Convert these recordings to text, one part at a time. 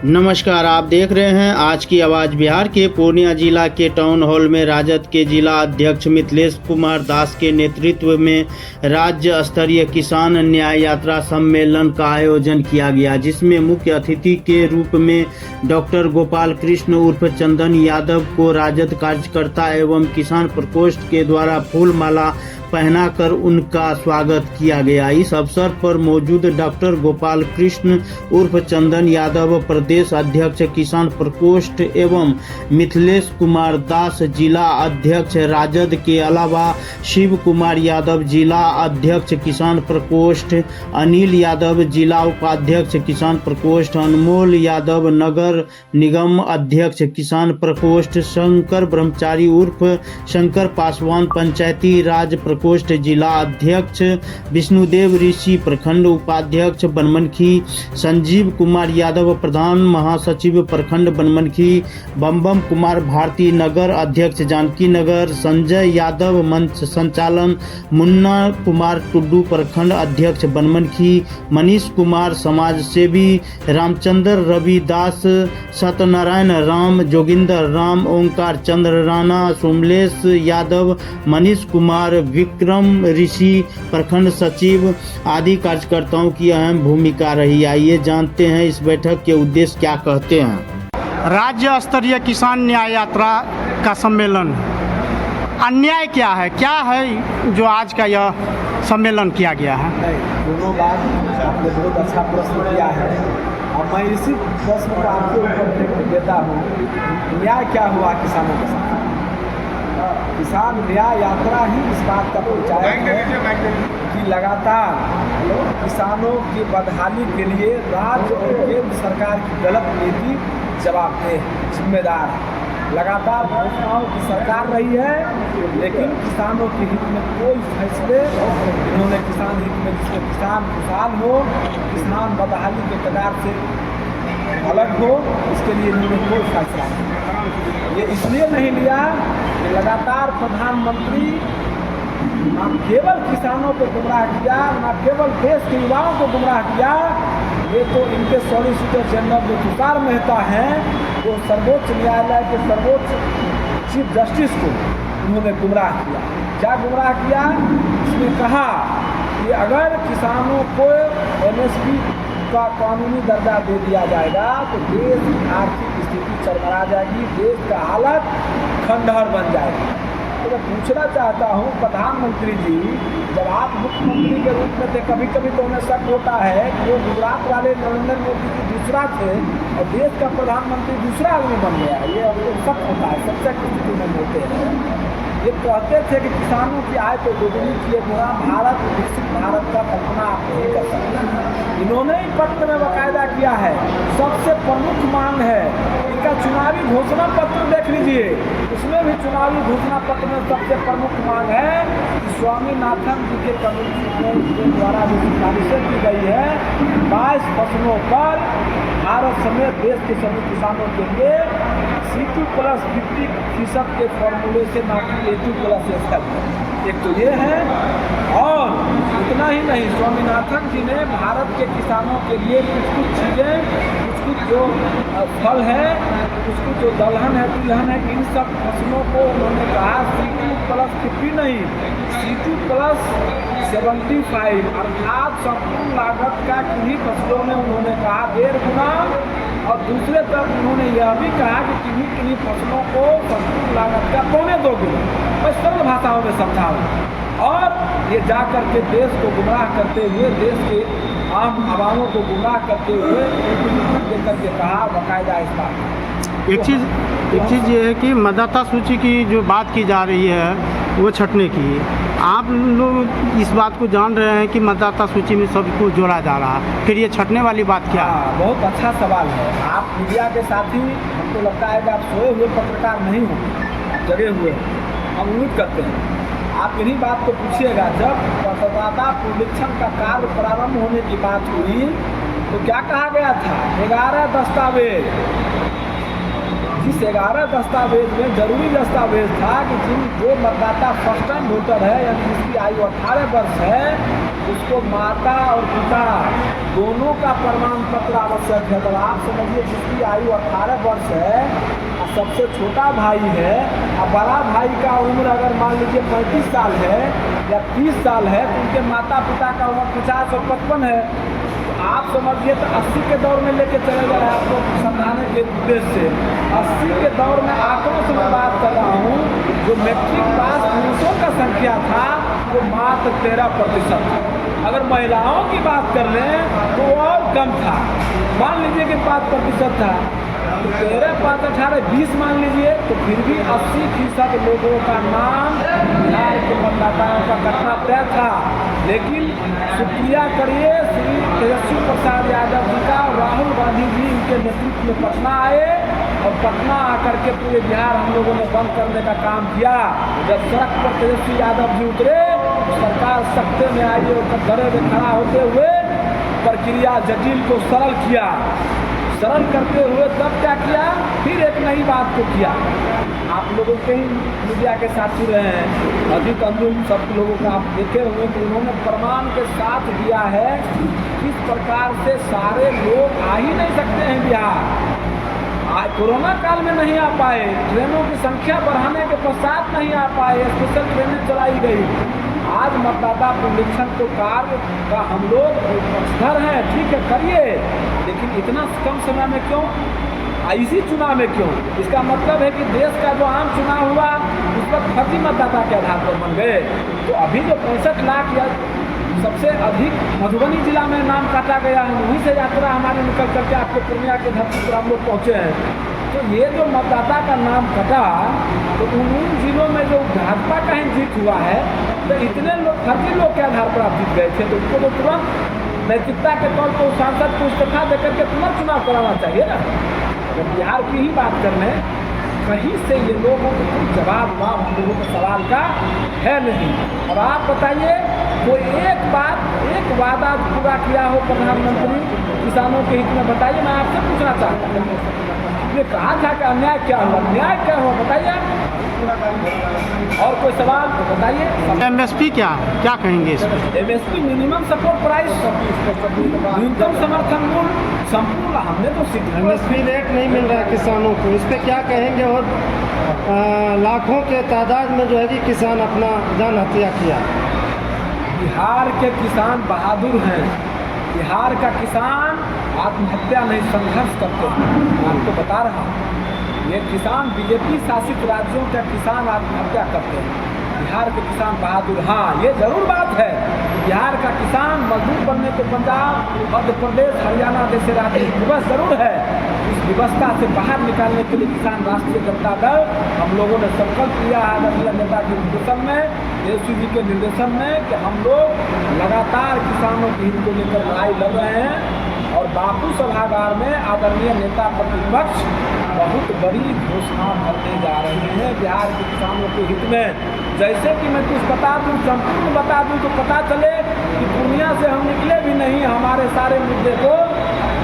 नमस्कार, आप देख रहे हैं आज की आवाज़। बिहार के पूर्णिया जिला के टाउन हॉल में राजद के जिला अध्यक्ष मिथिलेश कुमार दास के नेतृत्व में राज्य स्तरीय किसान न्याय यात्रा सम्मेलन का आयोजन किया गया, जिसमें मुख्य अतिथि के रूप में डॉक्टर गोपाल कृष्ण उर्फ चंदन यादव को राजद कार्यकर्ता एवं किसान प्रकोष्ठ के द्वारा फूल माला पहनाकर उनका स्वागत किया गया। इस अवसर पर मौजूद डॉक्टर गोपाल कृष्ण उर्फ चंदन यादव प्रदेश अध्यक्ष किसान प्रकोष्ठ एवं मिथिलेश कुमार दास जिला अध्यक्ष राजद के अलावा शिव कुमार यादव जिला अध्यक्ष किसान प्रकोष्ठ, अनिल यादव जिला उपाध्यक्ष किसान प्रकोष्ठ, अनमोल यादव नगर निगम अध्यक्ष किसान प्रकोष्ठ, शंकर ब्रह्मचारी उर्फ शंकर पासवान पंचायती राज प्रकोष्ठ जिला अध्यक्ष, विष्णुदेव ऋषि प्रखंड उपाध्यक्ष बनमनखी, संजीव कुमार यादव प्रधान महासचिव प्रखंड बनमनखी, बम कुमार भारती नगर अध्यक्ष जानकी नगर, संजय यादव मंच संचालन, मुन्ना कुमार टुड्डू प्रखंड अध्यक्ष बनमनखी, मनीष कुमार समाज सेवी, रामचंद्र रविदास, सत्यनारायण राम, जोगिंदर राम, ओंकार चंद्र राणा, सोमलेश यादव, मनीष कुमार, विक्रम ऋषि प्रखंड सचिव आदि कार्यकर्ताओं की अहम भूमिका रही। आइए जानते हैं इस बैठक के उद्देश्य क्या कहते हैं। राज्य स्तरीय किसान न्याय यात्रा का सम्मेलन, अन्याय क्या है जो आज का यह सम्मेलन किया गया है? दोनों बात आपने बहुत अच्छा प्रश्न किया है और मैं इसी प्रश्न को आपके ऊपर फेंक देता हूँ। न्याय क्या हुआ किसानों के साथ? किसान न्याय यात्रा ही इस बात का परिचायक है कि लगातार किसानों की बदहाली के लिए राज्य और केंद्र सरकार की गलत नीति जवाबदेह जिम्मेदार है। लगातार घोषणाओं की सरकार रही है, लेकिन किसानों के हित में कोई फैसले इन्होंने किसान हित में, जिसमें किसान खुशहाल हो, किसान बदहाली के कगार से अलग हो, इसके लिए इन्होंने कोई फैसला नहीं। ये इसलिए नहीं लिया कि लगातार प्रधानमंत्री न केवल किसानों को गुमराह किया, न केवल देश के युवाओं को गुमराह किया, ये तो इनके सॉलिसिटर जनरल जो तुषार मेहता हैं, वो सर्वोच्च न्यायालय के सर्वोच्च चीफ जस्टिस को उन्होंने गुमराह किया। क्या गुमराह किया? इसने कहा कि अगर किसानों को एमएसपी का कानूनी दर्जा दे दिया जाएगा तो देश की आर्थिक स्थिति चरमरा जाएगी, देश का हालत खंडहर बन जाएगी। तो मैं पूछना चाहता हूँ प्रधानमंत्री जी, जब आप मुख्यमंत्री के रूप में थे, कभी कभी तो उन्हें शक होता है कि वो गुजरात वाले नरेंद्र मोदी जी दूसरा थे और देश का प्रधानमंत्री दूसरा आदमी बन गया है। ये हमको शक होता है, सबसे स्थिति में होते हैं। ये कहते थे कि किसानों की आय को दोगुनी किए बिना भारत विकसित भारत का कल्पना आप नहीं कर सकते। इन्होंने ही पत्र में बाकायदा किया है। सबसे प्रमुख मांग है इनका चुनावी घोषणा पत्र देख लीजिए, उसमें भी चुनावी घोषणा पत्र में सबसे प्रमुख मांग है कि स्वामीनाथन जी के कमीशन के द्वारा जो सिफारिशें की गई है 22 फसलों पर भारत समेत देश के सभी किसानों के लिए C2+50% के फॉर्मूले से ना कि A2+SL। एक तो ये है, और इतना ही नहीं, स्वामीनाथन जी ने भारत के किसानों के लिए कुछ चीज़ें, कुछ जो फल है, कुछ जो दलहन है, तिलहन है, इन सब फसलों को उन्होंने कहा C2+50 नहीं, C2+75, अर्थात संपूर्ण लागत का किन्हीं फसलों में उन्होंने कहा 1.5 गुना, और दूसरे तरफ उन्होंने यह भी कहा कि किन्हीं फसलों को संपूर्ण लागत का 2.25 गुना। मैं सरल भाषाओं में समझाऊँ, और ये जा करके देश को गुमराह करते हुए, देश के आम आवामों को गुमराह करते हुए करके कहा बाकायदा इस बात। एक चीज़ ये है कि मतदाता सूची की जो बात की जा रही है वो छटने की, आप लोग इस बात को जान रहे हैं कि मतदाता सूची में सबको जोड़ा जा रहा है, फिर ये छटने वाली बात क्या है? बहुत अच्छा सवाल है। आप मीडिया के साथी, हमको लगता है कि आप सोए हुए पत्रकार नहीं हो, जगे हुए, हम उम्मीद करते हैं आप इन्हीं बात को पूछिएगा। जब मतदाता पुनरीक्षण का कार्य प्रारंभ होने की बात हुई तो क्या कहा गया था? 11 दस्तावेज जिस 11 दस्तावेज में जरूरी दस्तावेज था कि जो मतदाता फर्स्ट टाइम वोटर है यानी जिसकी आयु 18 वर्ष है उसको माता और पिता दोनों का प्रमाण पत्र आवश्यक है। तो आप समझिए जिसकी आयु 18 वर्ष है और सबसे छोटा भाई है और बड़ा भाई का उम्र अगर मान लीजिए 35 साल है या 30 साल है तो उनके माता पिता का उम्र 50 और 55 है। आप समझिए तो 80 के दौर में लेके चले गए आपको समझाने के उद्देश्य से। 80 के दौर में आंकड़ों से मैं बात कर रहा हूँ, जो मैट्रिक पास पुरुषों का संख्या था वो मात्र 13% था। अगर महिलाओं की बात कर लें तो और कम था, मान लीजिए कि 5% था। 13, 5, 18, 20 मान लीजिए तो फिर भी 80% लोगों का नाम बिहार के मतदाताओं का कटना तय था। लेकिन शुक्रिया करिए श्री तेजस्वी प्रसाद यादव जी का, राहुल गांधी जी इनके नेतृत्व में पटना आए और पटना आकर के पूरे बिहार हम लोगों ने बंद करने का काम किया। जब सड़क पर तेजस्वी यादव जी उतरे सरकार सत्ते में आई और घरे में खड़ा होते हुए प्रक्रिया जटिल को सरल किया। सरल करते हुए तब क्या किया, फिर एक नई बात को किया। आप लोगों के ही मीडिया के साथी रहे हैं, अधिक अंजुम सब लोगों का आप देखे हुए कि उन्होंने प्रमाण के साथ दिया है किस प्रकार से सारे लोग आ ही नहीं सकते हैं बिहार। आज कोरोना काल में नहीं आ पाए, ट्रेनों की संख्या बढ़ाने के पश्चात नहीं आ पाए, स्पेशल ट्रेनें चलाई गई। आज मतदाता पुनरीक्षण को कार्य का हम लोग पक्षधर हैं, ठीक है करिए, लेकिन इतना कम समय में क्यों, इसी चुनाव में क्यों? इसका मतलब है कि देश का जो आम चुनाव हुआ उस पर फर्जी मतदाता के आधार पर बन गए। तो अभी जो 65 लाख या सबसे अधिक मधुबनी जिला में नाम काटा गया है, वहीं से यात्रा हमारी निकल करके आपके पूर्णिया के धरती पर हम लोग पहुँचे हैं। तो ये जो मतदाता का नाम कटा तो उन जिलों में जो भाजपा का ही जीत हुआ है तो इतने लोग फर्जी लोग के आधार पर आप जीत गए थे, तो उसको तो तुरंत नैतिकता के तौर पर उस सांसद को इस्तीफा देकर के तुरंत चुनाव कराना चाहिए ना। अगर बिहार की ही बात कर लें, कहीं से ये लोगों को कोई जवाब हम लोगों के सवाल का है नहीं। और आप बताइए कोई एक वादा पूरा किया हो प्रधानमंत्री किसानों के हित में, बताइए। मैं आपसे पूछना चाहता हूँ, ये कहा था कि अन्याय क्या हुआ, न्याय क्या हुआ, बताइए। और कोई सवाल तो बताइए। MSP क्या कहेंगे इसमें? MSP मिनिमम सपोर्ट प्राइस, न्यूनतम समर्थन मूल्य संपूर्ण हमने तो MSP रेट नहीं मिल रहा है किसानों को, इस पर क्या कहेंगे? और लाखों के तादाद में जो है कि किसान अपना जान हत्या किया। बिहार के किसान बहादुर हैं। बिहार का किसान आत्महत्या नहीं संघर्ष करते हैं। मैं आपको बता रहा हूँ, ये किसान बीजेपी शासित राज्यों के किसान आत्महत्या करते हैं, बिहार के किसान बहादुर। हाँ, ये जरूर बात है, बिहार का किसान मजदूर बनने को पंजाब, मध्य प्रदेश, हरियाणा जैसे राज्य विवश जरूर है। इस व्यवस्था से बाहर निकालने के लिए किसान राष्ट्रीय जनता दल हम लोगों ने संकल्प लिया है आदरणीय नेता के निर्देशन में, तेजस्वी जी के निर्देशन में, कि हम लोग लगातार किसानों के हित को लेकर लड़ाई लड़ रहे हैं। और बापू सभागार में आदरणीय नेता प्रतिपक्ष बहुत बड़ी घोषणा करने जा रहे हैं बिहार के किसानों के हित में। जैसे कि मैं कुछ बता दूं, संपूर्ण बता दूं तो पता चले कि पूर्णिया से हम निकले भी नहीं, हमारे सारे मुद्दे को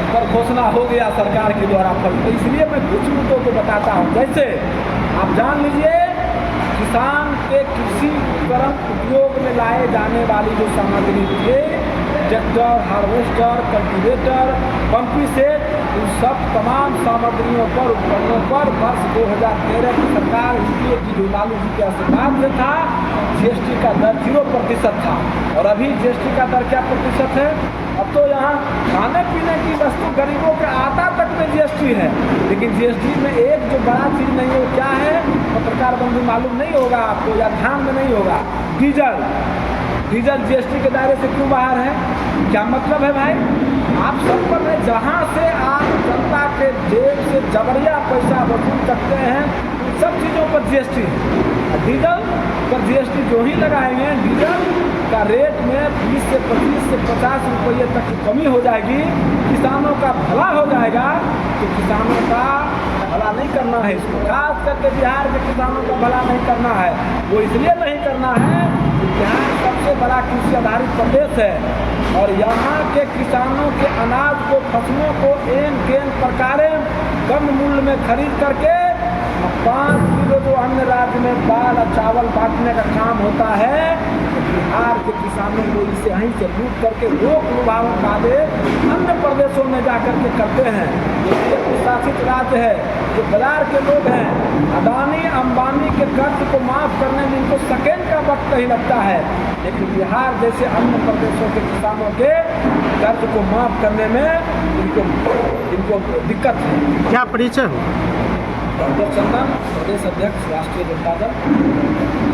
पर घोषणा हो गया सरकार के द्वारा। तो इसलिए मैं कुछ मुद्दों को बताता हूँ। जैसे आप जान लीजिए, किसान के कृषि उपकरण उपयोग में लाए जाने वाली जो सामग्री थे, ट्रैक्टर, हार्वेस्टर, कल्टीवेटर, पंपी सेट, इन सब तमाम सामग्रियों पर, उपकरणों पर वर्ष 2013 की सरकार इसलिए की जो लालू जी के आशीर्वाद से था, GST का दर 0% था। और अभी GST का दर क्या प्रतिशत है? अब तो यहाँ खाने पीने की वस्तु गरीबों के आटा तक में GST है। लेकिन GST में एक जो बड़ा चीज़ नहीं है वो क्या है, पत्रकार बंधु मालूम नहीं होगा आपको या ध्यान में नहीं होगा, डीजल। डीजल GST के दायरे से क्यों बाहर है? क्या मतलब है भाई? आप सब पर नहीं, जहाँ से आप जनता के जेब से जबरिया पैसा वसूल सकते हैं सब चीज़ों पर GST है। डीजल पर GST जो ही लगाएंगे, डीजल का रेट में 20 से 25 से 50 रुपये तक की कमी हो जाएगी, किसानों का भला हो जाएगा। तो किसानों का भला नहीं करना है इसको, खास करके बिहार के किसानों का भला नहीं करना है। वो इसलिए नहीं करना है कि बिहार सबसे बड़ा कृषि आधारित प्रदेश है और यहाँ के किसानों के अनाज को, फसलों को एन केन प्रकारें कम मूल्य में खरीद करके अब 5 किलो जो अन्य राज्य में दाल और चावल बांटने का काम होता है, तो बिहार के किसानों को इसे यहीं से लूट करके लोक लुभावन वादे अन्य प्रदेशों में जा करके करते हैं। जो केंद्र शासित राज्य है, जो बाजार के लोग हैं, अदानी अंबानी के कर्ज को माफ़ करने में इनको सेकेंड का वक्त नहीं लगता है, लेकिन बिहार जैसे अन्य प्रदेशों के किसानों के कर्ज को माफ़ करने में इनको दिक्कत है। क्या परिचय हो? डॉक्टर चंदन, प्रदेश अध्यक्ष राष्ट्रीय जनता दल।